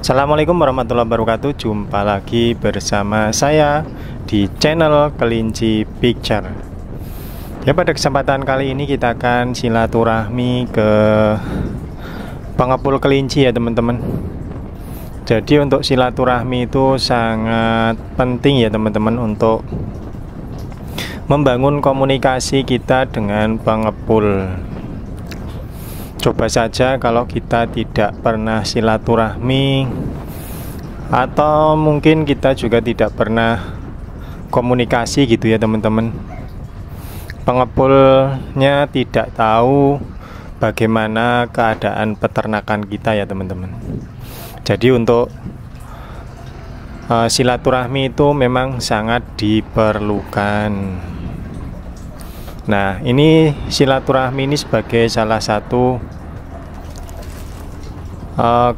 Assalamualaikum warahmatullahi wabarakatuh. Jumpa lagi bersama saya di channel Kelinci Picture. Ya, pada kesempatan kali ini kita akan silaturahmi ke pengepul kelinci ya teman-teman. Jadi untuk silaturahmi itu sangat penting ya teman-teman, untuk membangun komunikasi kita dengan pengepul. Coba saja kalau kita tidak pernah silaturahmi, atau mungkin kita juga tidak pernah komunikasi gitu ya teman-teman. Pengepulnya tidak tahu bagaimana keadaan peternakan kita ya teman-teman. Jadi untuk silaturahmi itu memang sangat diperlukan. Nah, ini silaturahmi ini sebagai salah satu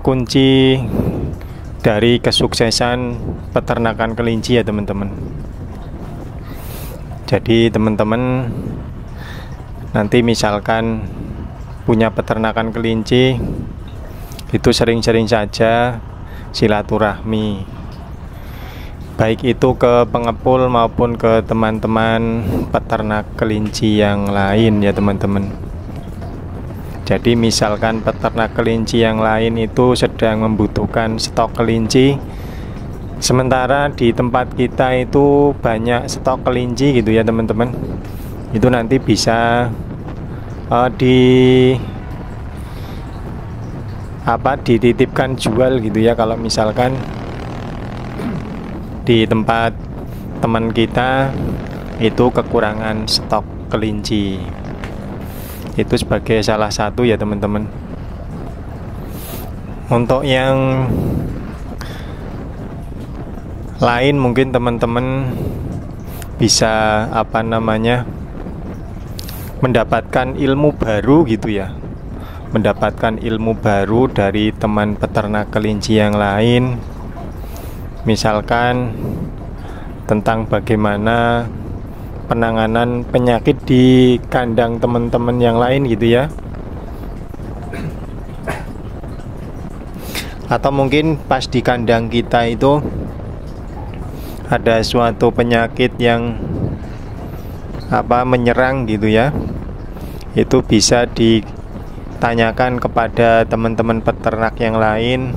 kunci dari kesuksesan peternakan kelinci ya teman-teman. Jadi teman-teman nanti misalkan punya peternakan kelinci, itu sering-sering saja silaturahmi, baik itu ke pengepul maupun ke teman-teman peternak kelinci yang lain ya teman-teman. Jadi misalkan peternak kelinci yang lain itu sedang membutuhkan stok kelinci, sementara di tempat kita itu banyak stok kelinci gitu ya teman-teman, itu nanti bisa dititipkan jual gitu ya. Kalau misalkan di tempat teman kita itu kekurangan stok kelinci, itu sebagai salah satu ya teman-teman. Untuk yang lain mungkin teman-teman bisa mendapatkan ilmu baru gitu ya, mendapatkan ilmu baru dari teman peternak kelinci yang lain. Misalkan tentang bagaimana penanganan penyakit di kandang teman-teman yang lain gitu ya. Atau mungkin pas di kandang kita itu ada suatu penyakit yang menyerang gitu ya. Itu bisa ditanyakan kepada teman-teman peternak yang lain.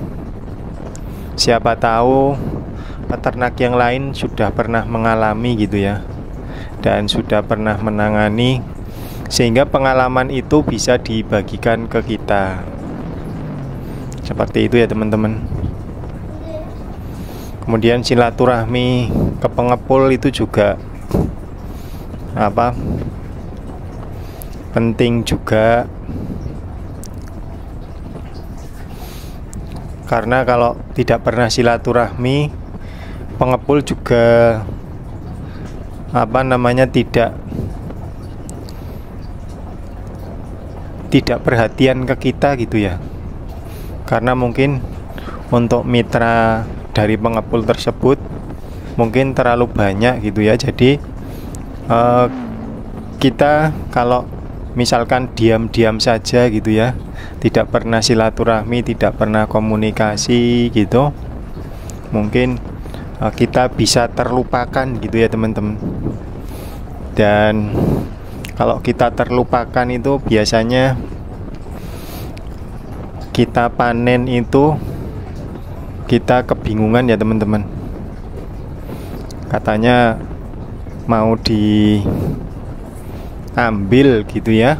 Siapa tahu peternak yang lain sudah pernah mengalami gitu ya, dan sudah pernah menangani, sehingga pengalaman itu bisa dibagikan ke kita. Seperti itu ya teman-teman. Kemudian silaturahmi ke pengepul itu juga penting juga, karena kalau tidak pernah silaturahmi, pengepul juga tidak perhatian ke kita gitu ya. Karena mungkin untuk mitra dari pengepul tersebut mungkin terlalu banyak gitu ya. Jadi kita kalau misalkan diam-diam saja gitu ya, tidak pernah silaturahmi, tidak pernah komunikasi gitu, mungkin kita bisa terlupakan gitu ya teman-teman. Dan kalau kita terlupakan itu biasanya kita panen itu kita kebingungan ya teman-teman. Katanya mau diambil gitu ya,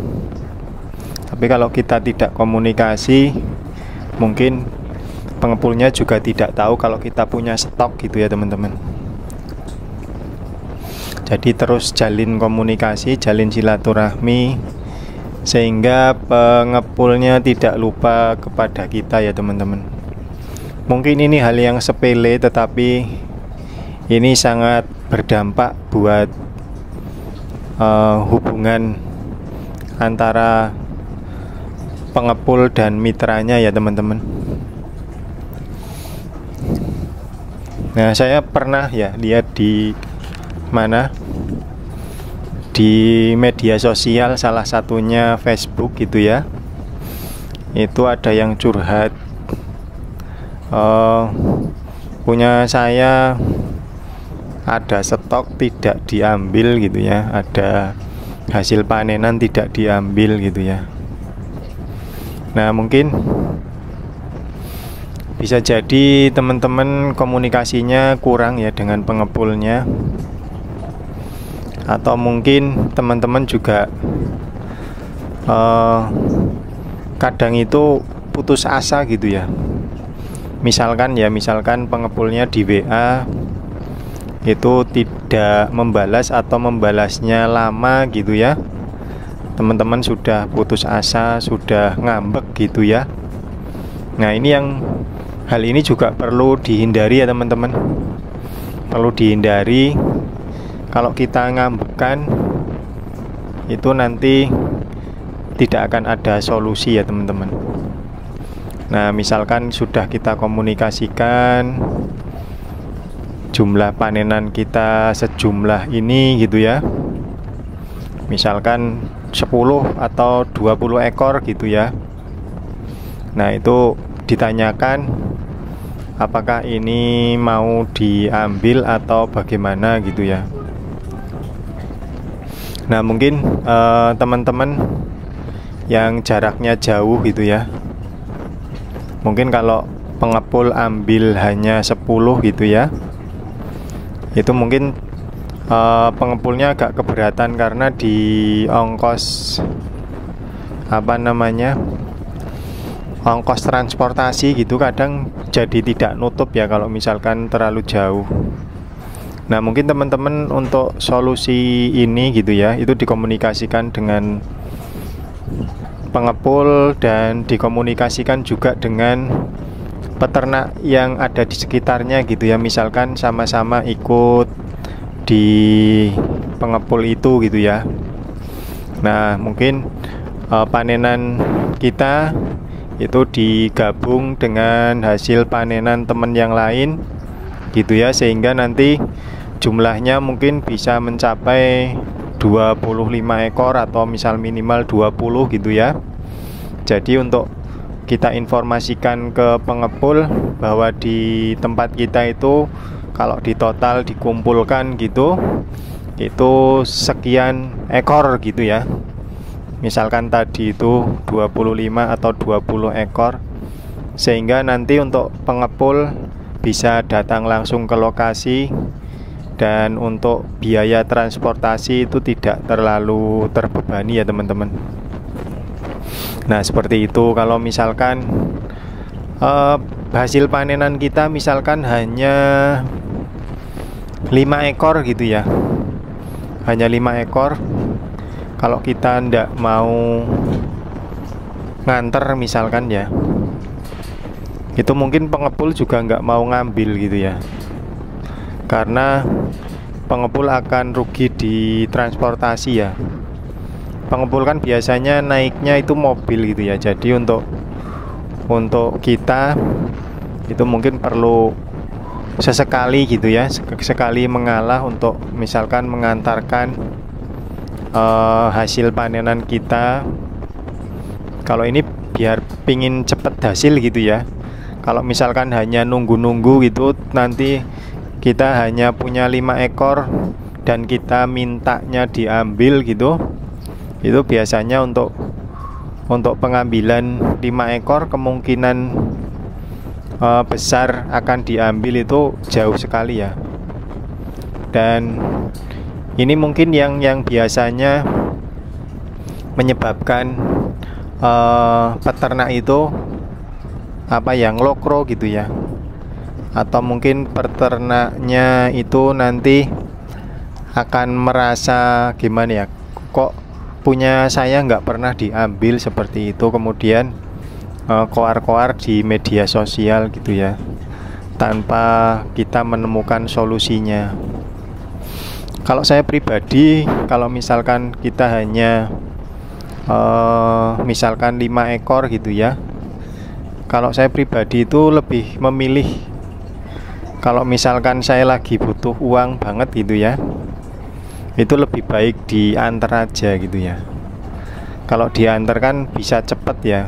tapi kalau kita tidak komunikasi, mungkin pengepulnya juga tidak tahu kalau kita punya stok gitu ya teman-teman. Jadi terus jalin komunikasi, jalin silaturahmi, sehingga pengepulnya tidak lupa kepada kita ya teman-teman. Mungkin ini hal yang sepele, tetapi ini sangat berdampak buat hubungan antara pengepul dan mitranya ya teman-teman. Nah, saya pernah ya lihat di media sosial, salah satunya Facebook gitu ya. Itu ada yang curhat eh, punya saya ada stok tidak diambil gitu ya, ada hasil panenan tidak diambil gitu ya. Nah, mungkin bisa jadi teman-teman komunikasinya kurang ya dengan pengepulnya, atau mungkin teman-teman juga kadang itu putus asa gitu ya. Misalkan pengepulnya di WA itu tidak membalas atau membalasnya lama gitu ya, teman-teman sudah putus asa, sudah ngambek gitu ya. Nah, hal ini juga perlu dihindari ya teman-teman. Perlu dihindari. Kalau kita ngambekan itu nanti tidak akan ada solusi ya teman-teman. Nah, misalkan sudah kita komunikasikan jumlah panenan kita sejumlah ini gitu ya, misalkan 10 atau 20 ekor gitu ya. Nah, itu ditanyakan apakah ini mau diambil atau bagaimana gitu ya. Nah, mungkin teman-teman yang jaraknya jauh gitu ya, mungkin kalau pengepul ambil hanya 10 gitu ya, itu mungkin pengepulnya agak keberatan karena di ongkos ongkos transportasi gitu kadang jadi tidak nutup ya kalau misalkan terlalu jauh. Nah, mungkin teman-teman untuk solusi ini gitu ya, itu dikomunikasikan dengan pengepul dan dikomunikasikan juga dengan peternak yang ada di sekitarnya gitu ya. Misalkan sama-sama ikut di pengepul itu gitu ya. Nah, mungkin panenan kita itu digabung dengan hasil panenan teman yang lain gitu ya, sehingga nanti jumlahnya mungkin bisa mencapai 25 ekor atau misal minimal 20 gitu ya. Jadi untuk kita informasikan ke pengepul bahwa di tempat kita itu kalau di total dikumpulkan gitu itu sekian ekor gitu ya. Misalkan tadi itu 25 atau 20 ekor, sehingga nanti untuk pengepul bisa datang langsung ke lokasi, dan untuk biaya transportasi itu tidak terlalu terbebani ya teman-teman. Nah, seperti itu. Kalau misalkan hasil panenan kita misalkan hanya 5 ekor gitu ya, hanya 5 ekor, kalau kita ndak mau nganter misalkan ya, itu mungkin pengepul juga nggak mau ngambil gitu ya, karena pengepul akan rugi di transportasi ya. Pengepul kan biasanya naiknya itu mobil gitu ya. Jadi untuk kita itu mungkin perlu sesekali gitu ya, sekali mengalah untuk misalkan mengantarkan hasil panenan kita. Kalau ini biar pingin cepet hasil gitu ya. Kalau misalkan hanya nunggu-nunggu gitu, nanti kita hanya punya 5 ekor dan kita mintanya diambil gitu, itu biasanya untuk pengambilan 5 ekor kemungkinan besar akan diambil itu jauh sekali ya. Dan ini mungkin yang biasanya menyebabkan peternak itu ngelokro gitu ya, atau mungkin peternaknya itu nanti akan merasa gimana ya, kok punya saya nggak pernah diambil seperti itu, kemudian koar-koar di media sosial gitu ya, tanpa kita menemukan solusinya. Kalau saya pribadi, kalau misalkan kita hanya misalkan 5 ekor gitu ya, kalau saya pribadi itu lebih memilih, kalau misalkan saya lagi butuh uang banget gitu ya, itu lebih baik diantar aja gitu ya. Kalau diantar kan bisa cepet ya.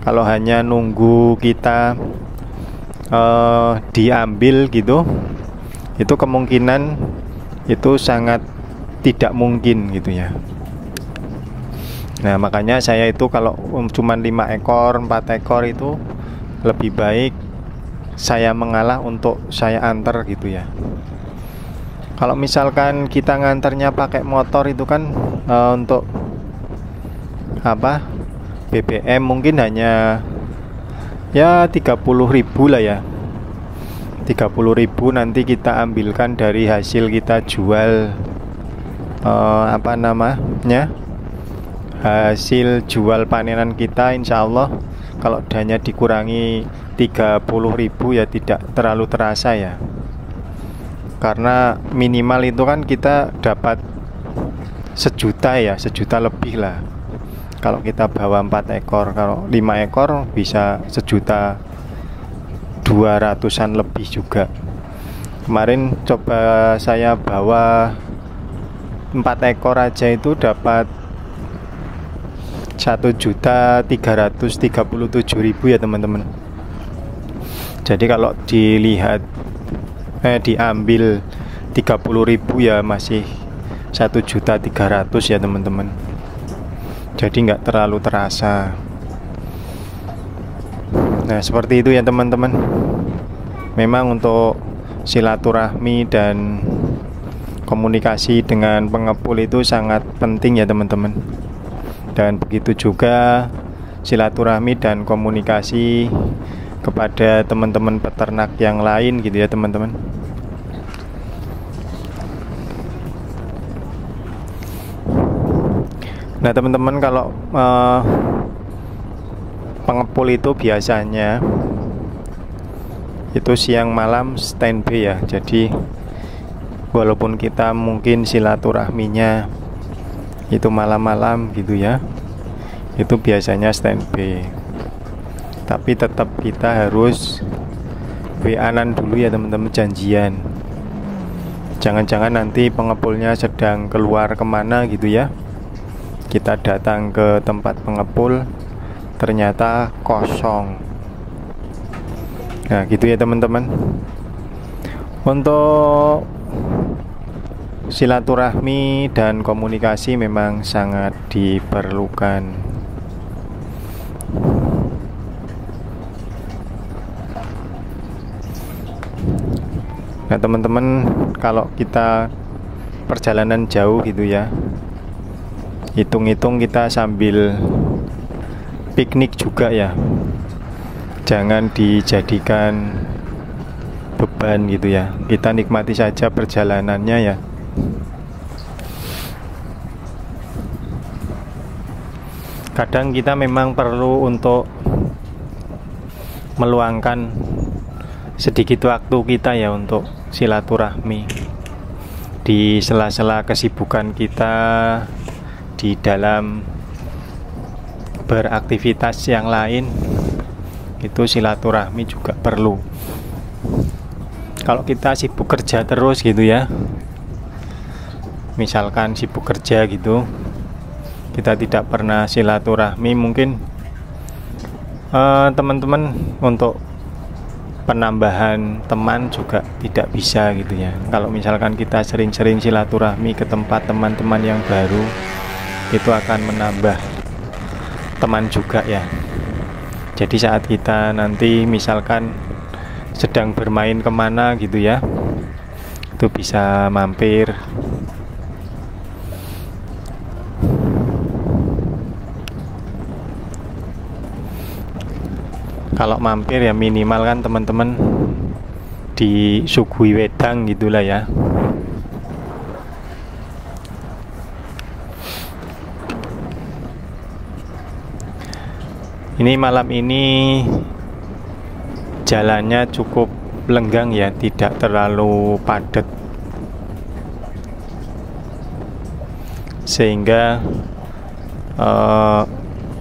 Kalau hanya nunggu kita diambil gitu, itu kemungkinan itu sangat tidak mungkin gitu ya. Nah makanya saya itu kalau cuman 5 ekor 4 ekor itu lebih baik saya mengalah untuk saya antar gitu ya. Kalau misalkan kita ngantarnya pakai motor itu kan untuk apa, BBM mungkin hanya ya 30.000 lah ya, 30.000 nanti kita ambilkan dari hasil kita jual apa namanya, hasil jual panenan kita. Insya Allah kalau danya dikurangi 30.000 ya tidak terlalu terasa ya, karena minimal itu kan kita dapat 1 juta ya, 1 juta lebih lah kalau kita bawa 4 ekor. Kalau 5 ekor bisa 1.200.000-an lebih juga. Kemarin coba saya bawa 4 ekor aja itu dapat 1.337.000 ya teman-teman. Jadi kalau dilihat diambil 30.000 ya masih 1.300.000 ya teman-teman. Jadi nggak terlalu terasa. Nah seperti itu ya teman-teman. Memang untuk silaturahmi dan komunikasi dengan pengepul itu sangat penting ya teman-teman. Dan begitu juga silaturahmi dan komunikasi kepada teman-teman peternak yang lain gitu ya teman-teman. Nah teman-teman, kalau pengepul itu biasanya itu siang malam standby ya. Jadi walaupun kita mungkin silaturahminya itu malam-malam gitu ya, itu biasanya standby, tapi tetap kita harus WA-an dulu ya teman-teman, janjian. Jangan-jangan nanti pengepulnya sedang keluar kemana gitu ya, kita datang ke tempat pengepul ternyata kosong. Nah gitu ya teman-teman. Untuk silaturahmi dan komunikasi memang sangat diperlukan. Nah teman-teman, kalau kita perjalanan jauh gitu ya, hitung-hitung kita sambil piknik juga ya, jangan dijadikan beban gitu ya. Kita nikmati saja perjalanannya ya. Kadang kita memang perlu untuk meluangkan sedikit waktu kita ya untuk silaturahmi di sela-sela kesibukan kita di dalam beraktivitas yang lain. Itu silaturahmi juga perlu. Kalau kita sibuk kerja terus gitu ya, misalkan sibuk kerja gitu, kita tidak pernah silaturahmi, mungkin teman-teman untuk penambahan teman juga tidak bisa gitu ya. Kalau misalkan kita sering-sering silaturahmi ke tempat teman-teman yang baru, itu akan menambah teman juga ya. Jadi saat kita nanti misalkan sedang bermain kemana gitu ya, itu bisa mampir. Kalau mampir ya minimal kan teman-teman disuguhi wedang gitulah ya. Ini malam ini jalannya cukup lenggang ya, tidak terlalu padat, sehingga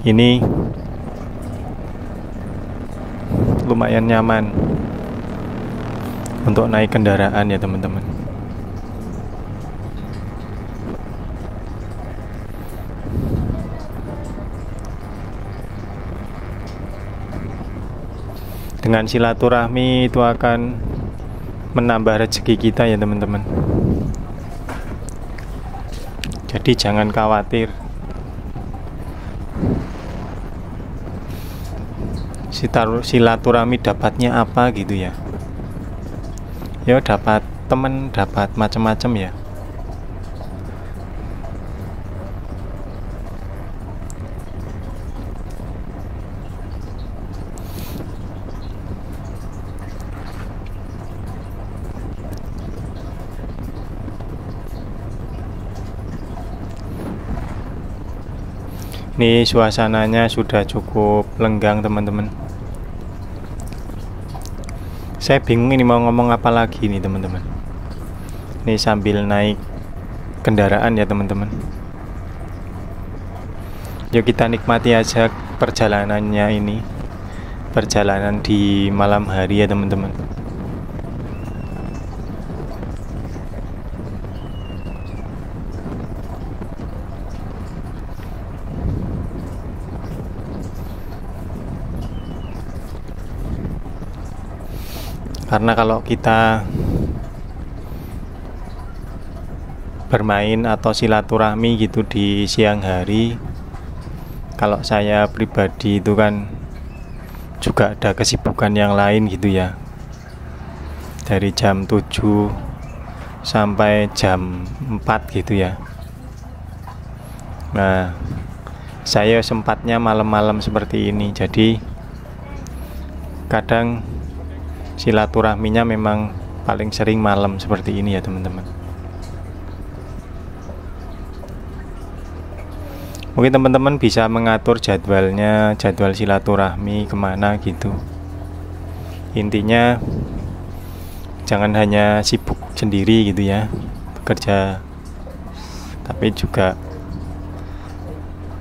ini lumayan nyaman untuk naik kendaraan ya teman-teman. Dengan silaturahmi itu akan menambah rezeki kita ya teman-teman. Jadi jangan khawatir. Silaturahmi dapatnya apa gitu ya? Ya dapat teman, dapat macam-macam ya. Ini suasananya sudah cukup lenggang teman-teman. Saya bingung ini mau ngomong apa lagi nih teman-teman. Ini sambil naik kendaraan ya teman-teman. Yuk kita nikmati aja perjalanannya ini. Perjalanan di malam hari ya teman-teman. Karena kalau kita bermain atau silaturahmi gitu di siang hari, kalau saya pribadi itu kan juga ada kesibukan yang lain gitu ya. Dari jam 7 sampai jam 4 gitu ya. Nah, saya sempatnya malam-malam seperti ini. Jadi kadang silaturahminya memang paling sering malam seperti ini ya teman-teman. Mungkin teman-teman bisa mengatur jadwalnya, jadwal silaturahmi kemana gitu. Intinya jangan hanya sibuk sendiri gitu ya, bekerja, tapi juga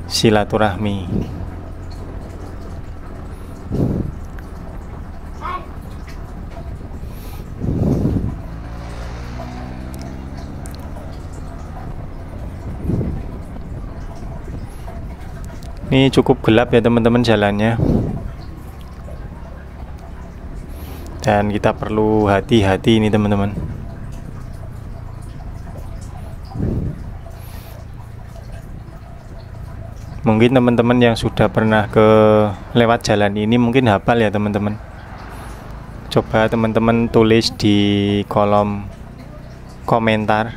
silaturahmi. Ini cukup gelap ya teman-teman jalannya. Dan kita perlu hati-hati ini teman-teman. Mungkin teman-teman yang sudah pernah lewat jalan ini mungkin hafal ya teman-teman. Coba teman-teman tulis di kolom komentar.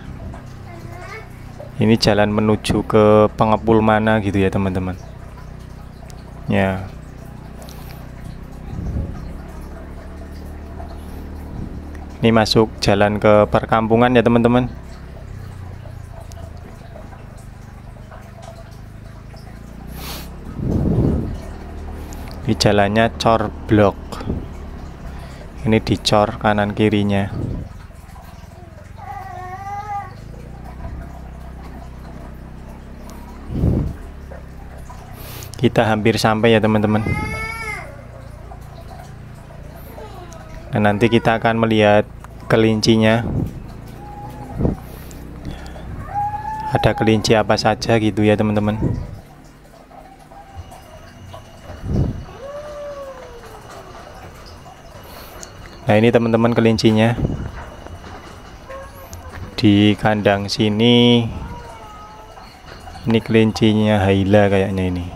Ini jalan menuju ke pengepul mana gitu ya teman-teman. Ya. Ini masuk jalan ke perkampungan ya teman-teman. Di jalannya cor blok. Ini dicor kanan kirinya. Kita hampir sampai ya teman-teman. Dan nanti kita akan melihat kelincinya. Ada kelinci apa saja gitu ya teman-teman. Nah ini teman-teman kelincinya. Di kandang sini. Ini kelincinya Haila kayaknya ini.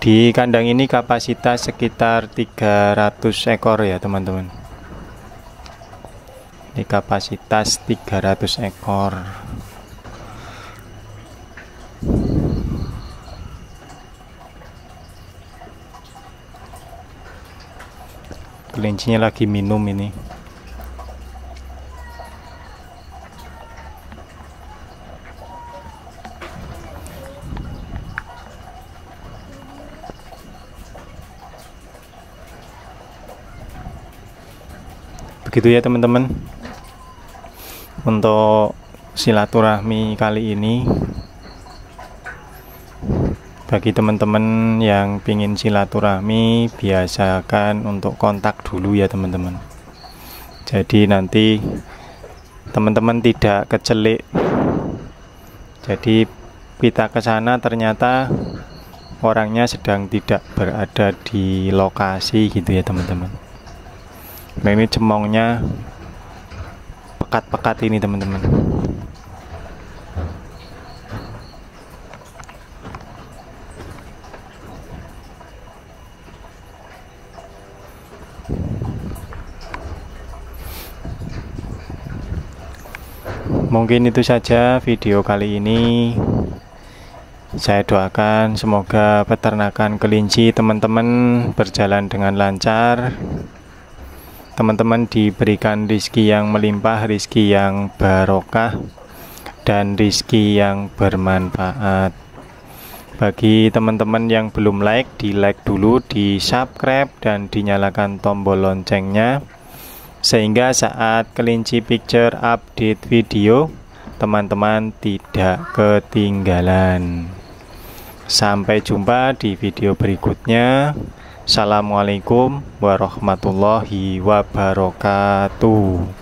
Di kandang ini kapasitas sekitar 300 ekor ya teman-teman. Ini kapasitas 300 ekor. Kelincinya lagi minum ini. Begitu ya teman-teman untuk silaturahmi kali ini. Bagi teman-teman yang pingin silaturahmi, biasakan untuk kontak dulu ya teman-teman. Jadi nanti teman-teman tidak kecelik. Jadi kita ke sana ternyata orangnya sedang tidak berada di lokasi gitu ya teman-teman. Nah ini cemongnya pekat-pekat ini teman-teman. Mungkin itu saja video kali ini. Saya doakan semoga peternakan kelinci teman-teman berjalan dengan lancar. Teman-teman diberikan rezeki yang melimpah, rezeki yang barokah, dan rezeki yang bermanfaat. Bagi teman-teman yang belum like, di like dulu, di subscribe, dan dinyalakan tombol loncengnya, sehingga saat Kelinci Picture update video, teman-teman tidak ketinggalan. Sampai jumpa di video berikutnya. Assalamualaikum warahmatullahi wabarakatuh.